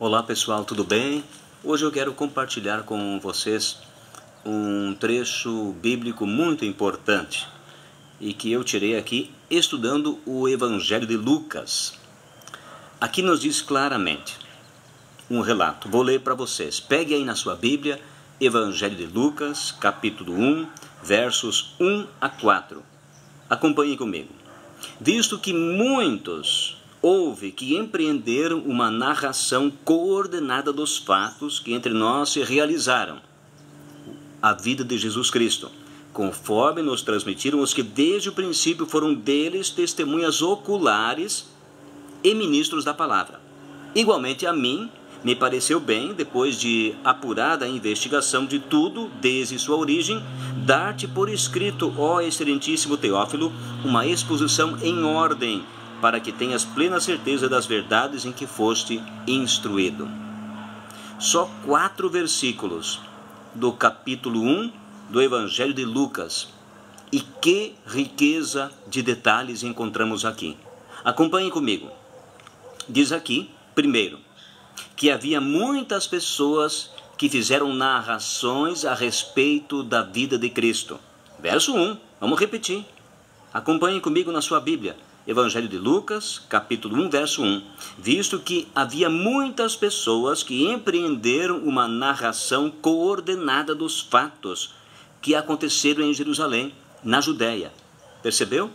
Olá pessoal, tudo bem? Hoje eu quero compartilhar com vocês um trecho bíblico muito importante e que eu tirei aqui estudando o Evangelho de Lucas. Aqui nos diz claramente um relato, vou ler para vocês. Pegue aí na sua Bíblia, Evangelho de Lucas, capítulo 1, versos 1 a 4. Acompanhem comigo. Visto que muitos houve que empreenderam uma narração coordenada dos fatos que entre nós se realizaram, a vida de Jesus Cristo, conforme nos transmitiram os que desde o princípio foram deles testemunhas oculares e ministros da palavra. Igualmente a mim me pareceu bem, depois de apurada a investigação de tudo, desde sua origem, dar-te por escrito, ó excelentíssimo Teófilo, uma exposição em ordem, para que tenhas plena certeza das verdades em que foste instruído. Só 4 versículos do capítulo 1 do Evangelho de Lucas. E que riqueza de detalhes encontramos aqui. Acompanhem comigo. Diz aqui, primeiro, que havia muitas pessoas que fizeram narrações a respeito da vida de Cristo. Verso 1, vamos repetir. Acompanhem comigo na sua Bíblia. Evangelho de Lucas, capítulo 1, verso 1. Visto que havia muitas pessoas que empreenderam uma narração coordenada dos fatos que aconteceram em Jerusalém, na Judéia. Percebeu?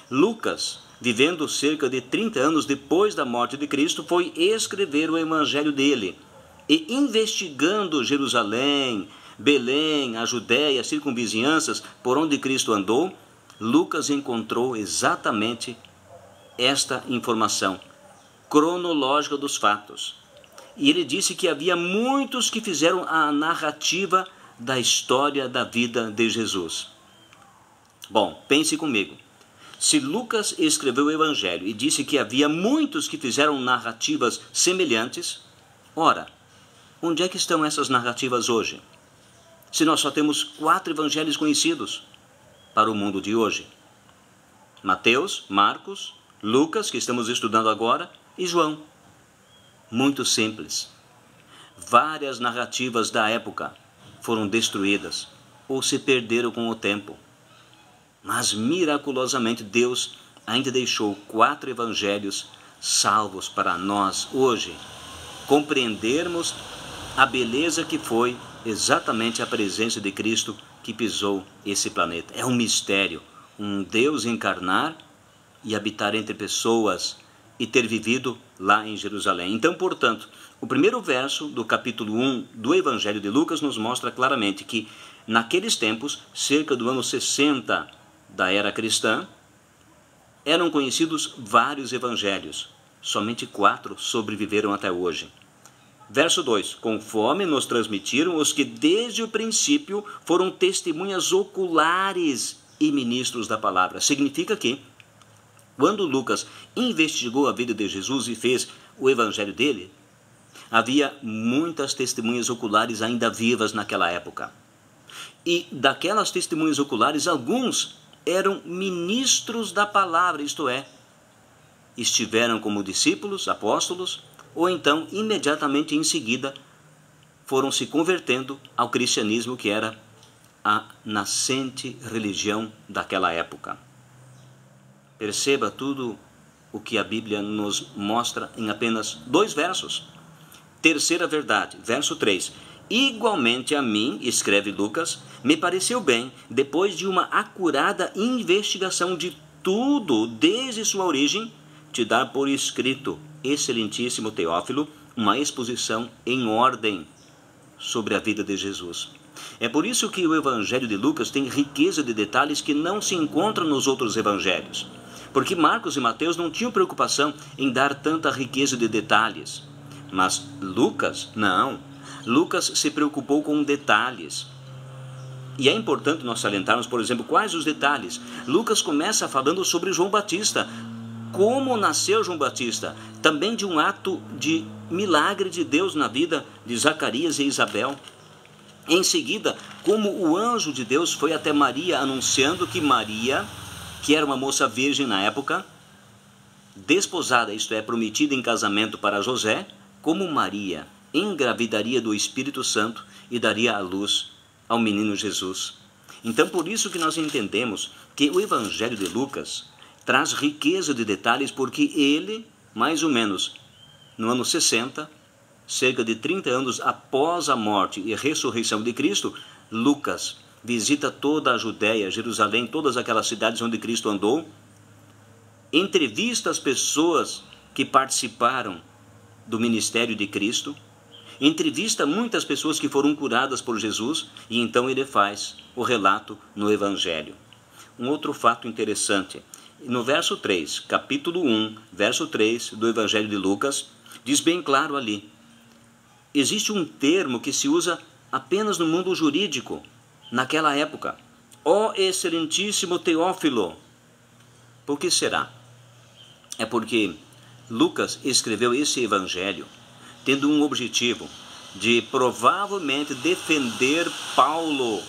Lucas, vivendo cerca de 30 anos depois da morte de Cristo, foi escrever o evangelho dele. E investigando Jerusalém, Belém, a Judéia, as circunvizinhanças por onde Cristo andou, Lucas encontrou exatamente esta informação cronológica dos fatos. E ele disse que havia muitos que fizeram a narrativa da história da vida de Jesus. Bom, pense comigo. Se Lucas escreveu o Evangelho e disse que havia muitos que fizeram narrativas semelhantes, ora, onde é que estão essas narrativas hoje? Se nós só temos 4 evangelhos conhecidos para o mundo de hoje: Mateus, Marcos, Lucas, que estamos estudando agora, e João. Muito simples. Várias narrativas da época foram destruídas ou se perderam com o tempo. Mas miraculosamente Deus ainda deixou 4 evangelhos salvos para nós hoje compreendermos a beleza que foi exatamente a presença de Cristo que pisou esse planeta. É um mistério, um Deus encarnar e habitar entre pessoas e ter vivido lá em Jerusalém. Então, portanto, o primeiro verso do capítulo 1 do Evangelho de Lucas nos mostra claramente que naqueles tempos, cerca do ano 60 da era cristã, eram conhecidos vários evangelhos. Somente 4 sobreviveram até hoje. Verso 2, conforme nos transmitiram os que desde o princípio foram testemunhas oculares e ministros da palavra. Significa que, quando Lucas investigou a vida de Jesus e fez o evangelho dele, havia muitas testemunhas oculares ainda vivas naquela época. E daquelas testemunhas oculares, alguns eram ministros da palavra, isto é, estiveram como discípulos, apóstolos, ou então, imediatamente em seguida, foram se convertendo ao cristianismo, que era a nascente religião daquela época. Perceba tudo o que a Bíblia nos mostra em apenas 2 versos. Terceira verdade, verso 3. Igualmente a mim, escreve Lucas, me pareceu bem, depois de uma acurada investigação de tudo desde sua origem, te dar por escrito, excelentíssimo Teófilo, uma exposição em ordem sobre a vida de Jesus. É por isso que o Evangelho de Lucas tem riqueza de detalhes que não se encontram nos outros evangelhos. Porque Marcos e Mateus não tinham preocupação em dar tanta riqueza de detalhes. Mas Lucas, não. Lucas se preocupou com detalhes. E é importante nós salientarmos, por exemplo, quais os detalhes. Lucas começa falando sobre João Batista. Como nasceu João Batista? Também de um ato de milagre de Deus na vida de Zacarias e Isabel. Em seguida, como o anjo de Deus foi até Maria anunciando que Maria, que era uma moça virgem na época, desposada, isto é, prometida em casamento para José, como Maria engravidaria do Espírito Santo e daria à luz ao menino Jesus. Então, por isso que nós entendemos que o Evangelho de Lucas traz riqueza de detalhes, porque ele, mais ou menos no ano 60, cerca de 30 anos após a morte e ressurreição de Cristo, Lucas visita toda a Judéia, Jerusalém, todas aquelas cidades onde Cristo andou, entrevista as pessoas que participaram do ministério de Cristo, entrevista muitas pessoas que foram curadas por Jesus, e então ele faz o relato no Evangelho. Um outro fato interessante, no verso 3, capítulo 1, verso 3 do Evangelho de Lucas, diz bem claro ali, existe um termo que se usa apenas no mundo jurídico, naquela época. Ó excelentíssimo Teófilo. Por que será? É porque Lucas escreveu esse evangelho tendo um objetivo de provavelmente defender Paulo,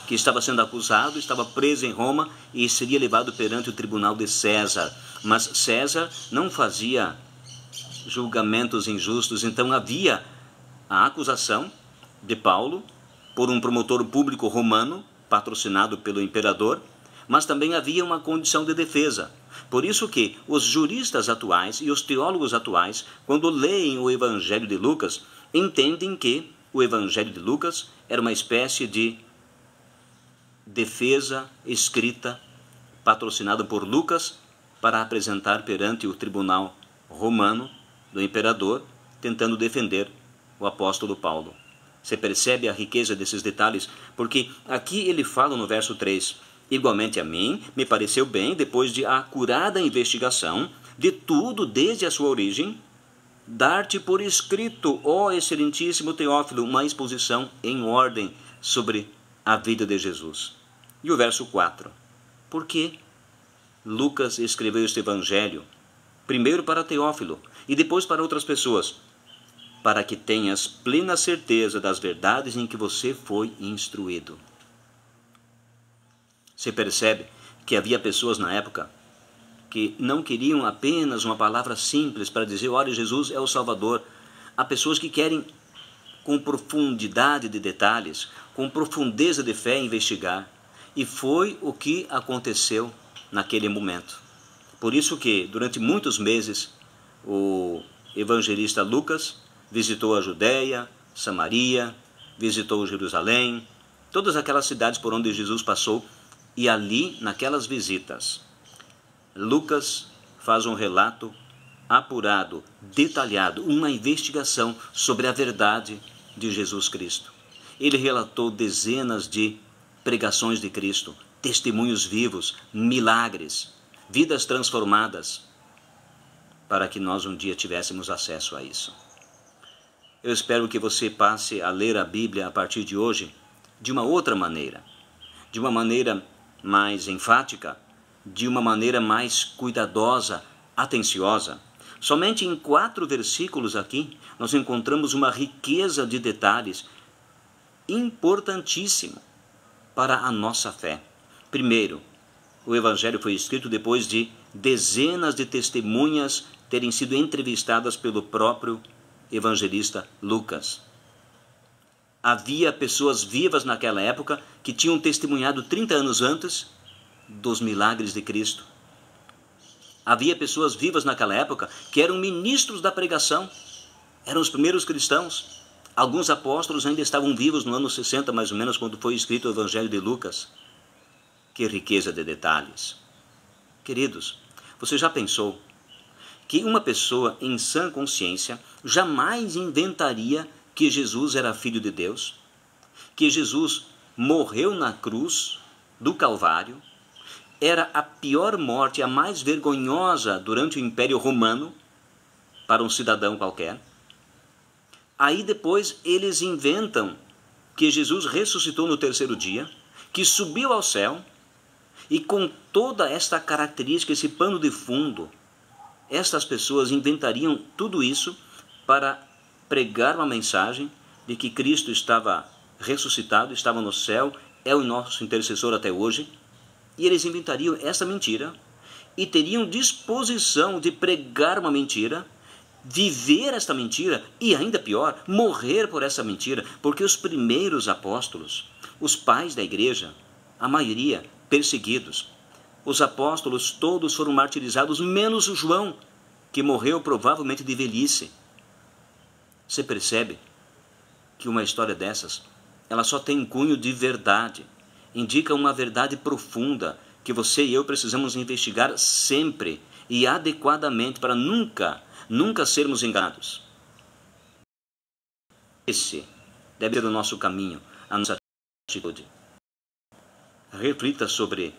que estava sendo acusado, estava preso em Roma e seria levado perante o tribunal de César. Mas César não fazia julgamentos injustos, então havia a acusação de Paulo por um promotor público romano, patrocinado pelo imperador, mas também havia uma condição de defesa. Por isso que os juristas atuais e os teólogos atuais, quando leem o Evangelho de Lucas, entendem que o Evangelho de Lucas era uma espécie de defesa escrita, patrocinada por Lucas, para apresentar perante o tribunal romano do imperador, tentando defender o apóstolo Paulo. Você percebe a riqueza desses detalhes? Porque aqui ele fala no verso 3, igualmente a mim, me pareceu bem, depois de acurada investigação de tudo desde a sua origem, dar-te por escrito, ó excelentíssimo Teófilo, uma exposição em ordem sobre a vida de Jesus. E o verso 4, por que Lucas escreveu este evangelho, primeiro para Teófilo e depois para outras pessoas? Para que tenhas plena certeza das verdades em que você foi instruído. Você percebe que havia pessoas na época que não queriam apenas uma palavra simples para dizer, olha, Jesus é o Salvador. Há pessoas que querem, com profundidade de detalhes, com profundeza de fé, investigar. E foi o que aconteceu naquele momento. Por isso que, durante muitos meses, o evangelista Lucas visitou a Judéia, Samaria, visitou Jerusalém, todas aquelas cidades por onde Jesus passou, e ali, naquelas visitas, Lucas faz um relato apurado, detalhado, uma investigação sobre a verdade de Jesus Cristo. Ele relatou dezenas de pregações de Cristo, testemunhos vivos, milagres, vidas transformadas, para que nós um dia tivéssemos acesso a isso. Eu espero que você passe a ler a Bíblia a partir de hoje de uma outra maneira, de uma maneira mais enfática, de uma maneira mais cuidadosa, atenciosa. Somente em 4 versículos aqui, nós encontramos uma riqueza de detalhes importantíssima para a nossa fé. Primeiro, o Evangelho foi escrito depois de dezenas de testemunhas terem sido entrevistadas pelo próprio evangelista Lucas. Havia pessoas vivas naquela época que tinham testemunhado 30 anos antes dos milagres de Cristo. Havia pessoas vivas naquela época que eram ministros da pregação, eram os primeiros cristãos. Alguns apóstolos ainda estavam vivos no ano 60, mais ou menos, quando foi escrito o Evangelho de Lucas. Que riqueza de detalhes. Queridos, você já pensou que uma pessoa em sã consciência jamais inventaria que Jesus era filho de Deus? Que Jesus morreu na cruz do Calvário, era a pior morte, a mais vergonhosa durante o Império Romano para um cidadão qualquer? Aí depois eles inventam que Jesus ressuscitou no 3º dia, que subiu ao céu, e com toda esta característica, esse pano de fundo, estas pessoas inventariam tudo isso para pregar uma mensagem de que Cristo estava ressuscitado, estava no céu, é o nosso intercessor até hoje, e eles inventariam essa mentira e teriam disposição de pregar uma mentira viver esta mentira e, ainda pior, morrer por essa mentira, porque os primeiros apóstolos, os pais da igreja, a maioria perseguidos, os apóstolos todos foram martirizados, menos o João, que morreu provavelmente de velhice. Você percebe que uma história dessas, ela só tem um cunho de verdade, indica uma verdade profunda que você e eu precisamos investigar sempre e adequadamente para nunca sermos enganados. Esse deve ser o nosso caminho, a nossa atitude. Reflita sobre